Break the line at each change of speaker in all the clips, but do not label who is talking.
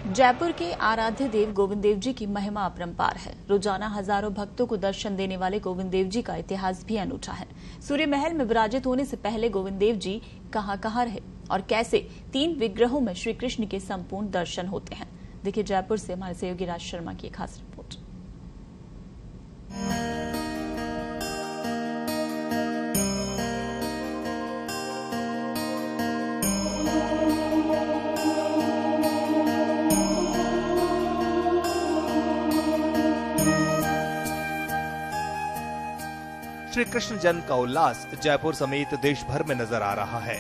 जयपुर के आराध्य देव गोविंद देव जी की महिमा अपरंपार है। रोजाना हजारों भक्तों को दर्शन देने वाले गोविंद देव जी का इतिहास भी अनूठा है। सूर्य महल में विराजित होने से पहले गोविंद देव जी कहां रहे और कैसे 3 विग्रहों में श्री कृष्ण के संपूर्ण दर्शन होते हैं। देखिए जयपुर से हमारे सहयोगी राज शर्मा की एक खास रिपोर्ट।
श्री कृष्ण जन्म का उल्लास जयपुर समेत देश भर में नजर आ रहा है।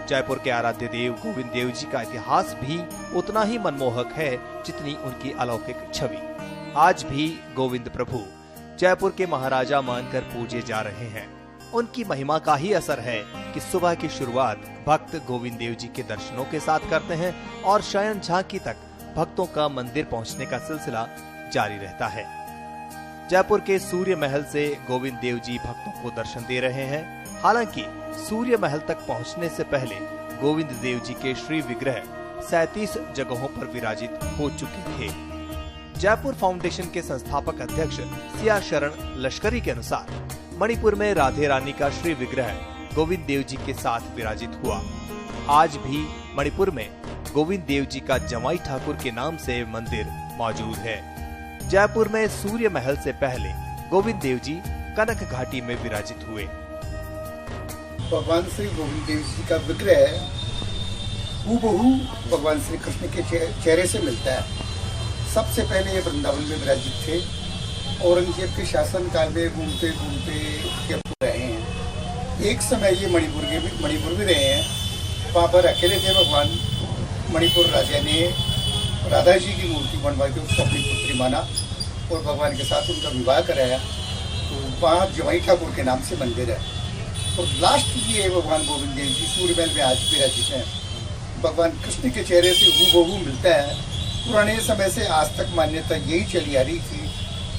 जयपुर के आराध्य देव गोविंद देव जी का इतिहास भी उतना ही मनमोहक है जितनी उनकी अलौकिक छवि। आज भी गोविंद प्रभु जयपुर के महाराजा मानकर पूजे जा रहे हैं। उनकी महिमा का ही असर है कि सुबह की शुरुआत भक्त गोविंद देव जी के दर्शनों के साथ करते हैं और शयन झांकी तक भक्तों का मंदिर पहुंचने का सिलसिला जारी रहता है। जयपुर के सूर्य महल से गोविंद देव जी भक्तों को दर्शन दे रहे हैं। हालांकि सूर्य महल तक पहुंचने से पहले गोविंद देव जी के श्री विग्रह 37 जगहों पर विराजित हो चुके थे। जयपुर फाउंडेशन के संस्थापक अध्यक्ष सिया शरण लश्करी के अनुसार मणिपुर में राधे रानी का श्री विग्रह गोविंद देव जी के साथ विराजित हुआ। आज भी मणिपुर में गोविंद देव जी का जमाई ठाकुर के नाम से मंदिर मौजूद है। जयपुर में सूर्य महल से पहले गोविंद देव जी कनक घाटी में विराजित हुए।
भगवान श्री गोविंद देव जी का विग्रह हूबहू भगवान श्री कृष्ण के चेहरे से मिलता है। सबसे पहले ये वृंदावन में विराजित थे। औरंगजेब के शासन काल में घूमते घूमते जयपुर रहे हैं। एक समय ये मणिपुर में रहे हैं। वहाँ पर अकेले थे भगवान। मणिपुर राजा ने राधा जी की मूर्ति बनवा के उसको अपनी पुत्री माना और भगवान के साथ उनका विवाह कराया। तो वहाँ जमाई ठाकुर के नाम से मंदिर है। और लास्ट ये भगवान गोविंद देव जी सूर्य महल में आज विराजित हैं। भगवान कृष्ण के चेहरे से हूबहू मिलता है। पुराने समय से आज तक मान्यता यही चली आ रही थी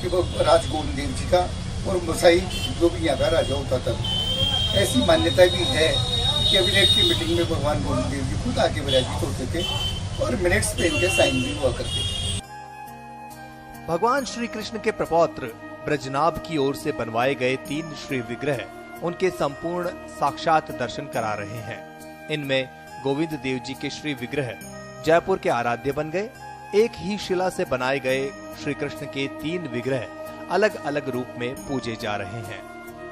कि वो राज गोविंद देव जी का और मुसाई जो भी यहाँ का राजा होता था। ऐसी मान्यता भी है। कैबिनेट की मीटिंग में भगवान गोविंद देव जी खुद आके विराजित होते थे और मिनट्स पे इनके साइन भी हुआ करते थे।
भगवान श्री कृष्ण के प्रपौत्र ब्रजनाभ की ओर से बनवाए गए 3 श्री विग्रह उनके संपूर्ण साक्षात दर्शन करा रहे हैं। इनमें गोविंद देव जी के श्री विग्रह जयपुर के आराध्य बन गए। एक ही शिला से बनाए गए श्री कृष्ण के 3 विग्रह अलग अलग रूप में पूजे जा रहे हैं।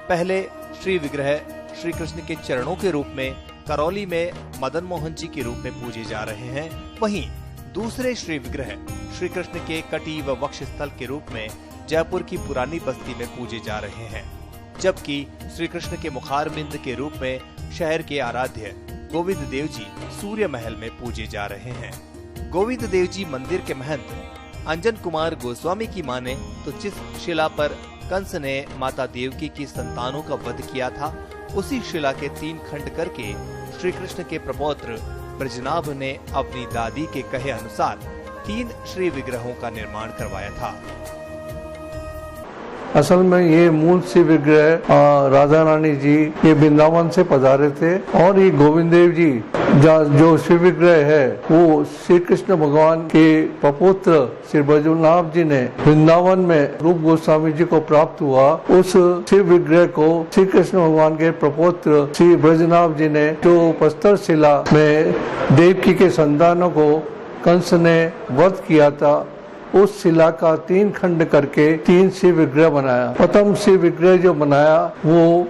पहले श्री विग्रह श्री कृष्ण के चरणों के रूप में करौली में मदन मोहन जी के रूप में पूजे जा रहे हैं। वहीं दूसरे श्री विग्रह श्री कृष्ण के कटी व वक्षस्थल के रूप में जयपुर की पुरानी बस्ती में पूजे जा रहे हैं। जबकि श्री कृष्ण के मुखारबिंद के रूप में शहर के आराध्य गोविंद देव जी सूर्य महल में पूजे जा रहे हैं। गोविंद देव जी मंदिर के महंत अंजन कुमार गोस्वामी की माने तो जिस शिला पर कंस ने माता देवकी की संतानों का वध किया था, उसी शिला के 3 खंड करके श्री कृष्ण के प्रपौत्र ब्रजनाभ ने अपनी दादी के कहे अनुसार 3 श्री विग्रहों का निर्माण करवाया था।
असल में ये मूल श्री विग्रह राधा रानी जी ये वृंदावन से पधारे थे और ये गोविंद देव जी जो श्री विग्रह है वो श्री कृष्ण भगवान के प्रपौत्र श्री ब्रजनाभ जी ने वृंदावन में रूप गोस्वामी जी को प्राप्त हुआ। उस श्री विग्रह को श्री कृष्ण भगवान के प्रपौत्र श्री ब्रजनाभ जी ने जो पत्थर शिला में देवकी के संतानों को कंस ने वध किया था, उस शिला का 3 खंड करके 3 शिव विग्रह बनाया। प्रथम शिव विग्रह जो बनाया वो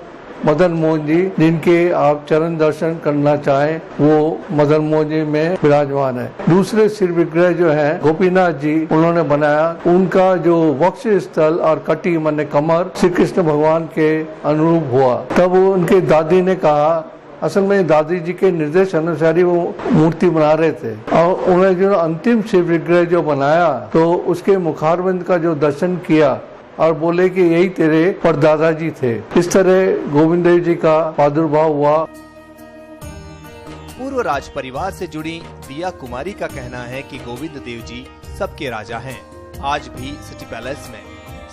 मदन मोहन जी, जिनके आप चरण दर्शन करना चाहें वो मदन मोहन जी में विराजमान है। दूसरे शिव विग्रह जो है गोपीनाथ जी उन्होंने बनाया। उनका जो वक्ष स्थल और कटी माने कमर श्री कृष्ण भगवान के अनुरूप हुआ। तब उनके दादी ने कहा, असल में दादी जी के निर्देश अनुसार ही वो मूर्ति बना रहे थे और उन्हें जो अंतिम शिव विग्रह जो बनाया तो उसके मुखारबिंद का जो दर्शन किया और बोले कि यही तेरे परदादा जी थे। इस तरह गोविंद देव जी का प्रादुर्भाव हुआ।
पूर्व राज परिवार से जुड़ी दिया कुमारी का कहना है कि गोविंद देव जी सबके राजा हैं। आज भी सिटी पैलेस में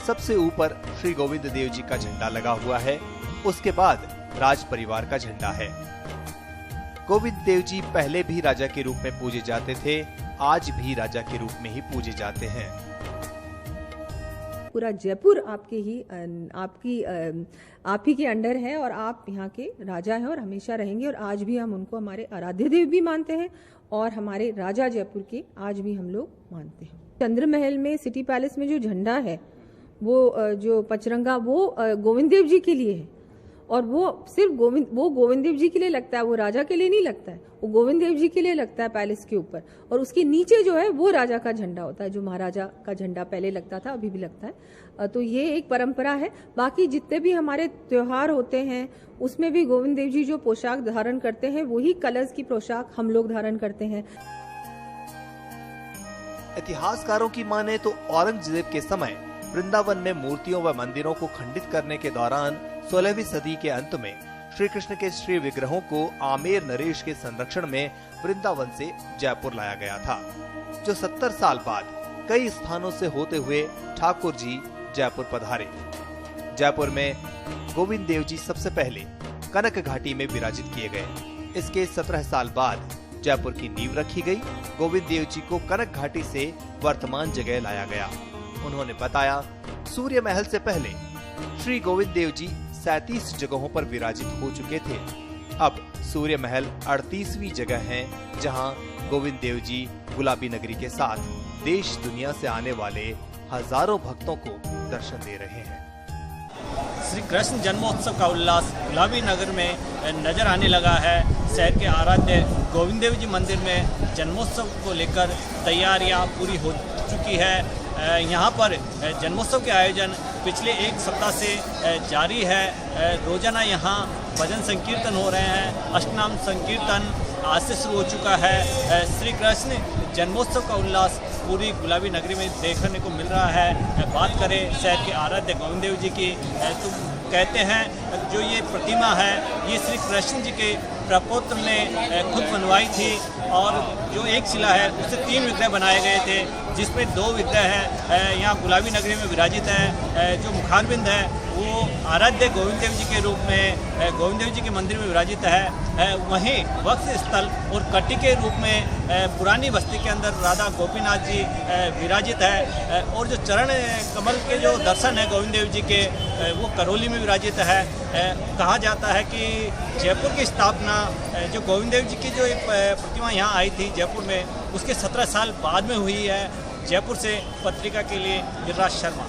सबसे ऊपर श्री गोविंद देव जी का झंडा लगा हुआ है। उसके बाद राज परिवार का झंडा है। गोविंद देव जी पहले भी राजा के रूप में पूजे जाते थे। आज भी राजा के रूप में ही पूजे जाते हैं।
पूरा जयपुर आप ही के अंडर है और आप यहाँ के राजा हैं और हमेशा रहेंगे, और आज भी हम उनको हमारे आराध्य देव भी मानते हैं और हमारे राजा जयपुर के आज भी हम लोग मानते हैं। चंद्र महल में, सिटी पैलेस में जो झंडा है वो जो पचरंगा, वो गोविंद देव जी के लिए है, और वो सिर्फ गोविंद देव जी के लिए लगता है, वो राजा के लिए नहीं लगता है, वो गोविंद देव जी के लिए लगता है पैलेस के ऊपर। और उसके नीचे जो है वो राजा का झंडा होता है, जो महाराजा का झंडा पहले लगता था, अभी भी लगता है। तो ये एक परंपरा है। बाकी जितने भी हमारे त्योहार होते हैं उसमें भी गोविंद देव जी जो पोशाक धारण करते हैं वही कलर्स की पोशाक हम लोग धारण करते हैं।
इतिहासकारों की माने तो औरंगजेब के समय वृंदावन में मूर्तियों व मंदिरों को खंडित करने के दौरान 16वीं सदी के अंत में श्री कृष्ण के श्री विग्रहों को आमेर नरेश के संरक्षण में वृंदावन से जयपुर लाया गया था, जो 70 साल बाद कई स्थानों से होते हुए ठाकुर जी जयपुर पधारे। जयपुर में गोविंद देव जी सबसे पहले कनक घाटी में विराजित किए गए। इसके 17 साल बाद जयपुर की नींव रखी गई। गोविंद देव जी को कनक घाटी से वर्तमान जगह लाया गया। उन्होंने बताया, सूर्य महल से पहले श्री गोविंद देव जी 37 जगहों पर विराजित हो चुके थे। अब सूर्य महल 38वीं जगह है, जहां गोविंद देव जी गुलाबी नगरी के साथ देश दुनिया से आने वाले हजारों भक्तों को दर्शन दे रहे हैं।
श्री कृष्ण जन्मोत्सव का उल्लास गुलाबी नगर में नजर आने लगा है। शहर के आराध्य गोविंद देव जी मंदिर में जन्मोत्सव को लेकर तैयारियां पूरी हो चुकी है। यहाँ पर जन्मोत्सव के आयोजन पिछले एक सप्ताह से जारी है। रोजाना यहाँ भजन संकीर्तन हो रहे हैं। अष्टनाम संकीर्तन आज से शुरू हो चुका है। श्री कृष्ण जन्मोत्सव का उल्लास पूरी गुलाबी नगरी में देखने को मिल रहा है। बात करें शहर के आराध्य गोविंद देव जी की, तो कहते हैं जो ये प्रतिमा है ये श्री कृष्ण जी के प्रपौत्र ने खुद बनवाई थी, और जो एक शिला है उससे 3 विग्रह बनाए गए थे, जिसमें 2 विग्रह है यहाँ गुलाबी नगरी में विराजित है। जो मुखारबिंद है वो आराध्य गोविंद देव जी के रूप में गोविंद देव जी के मंदिर में विराजित है। वहीं वक्ष स्थल और कटी के रूप में पुरानी बस्ती के अंदर राधा गोपीनाथ जी विराजित है। और जो चरण कमल के जो दर्शन है गोविंद देव जी के, वो करौली में विराजित है। कहा जाता है कि जयपुर की स्थापना जो गोविंद देव जी की जो एक प्रतिमा यहाँ आई थी जयपुर में, उसके 17 साल बाद में हुई है। जयपुर से पत्रिका के लिए गिरिराज शर्मा।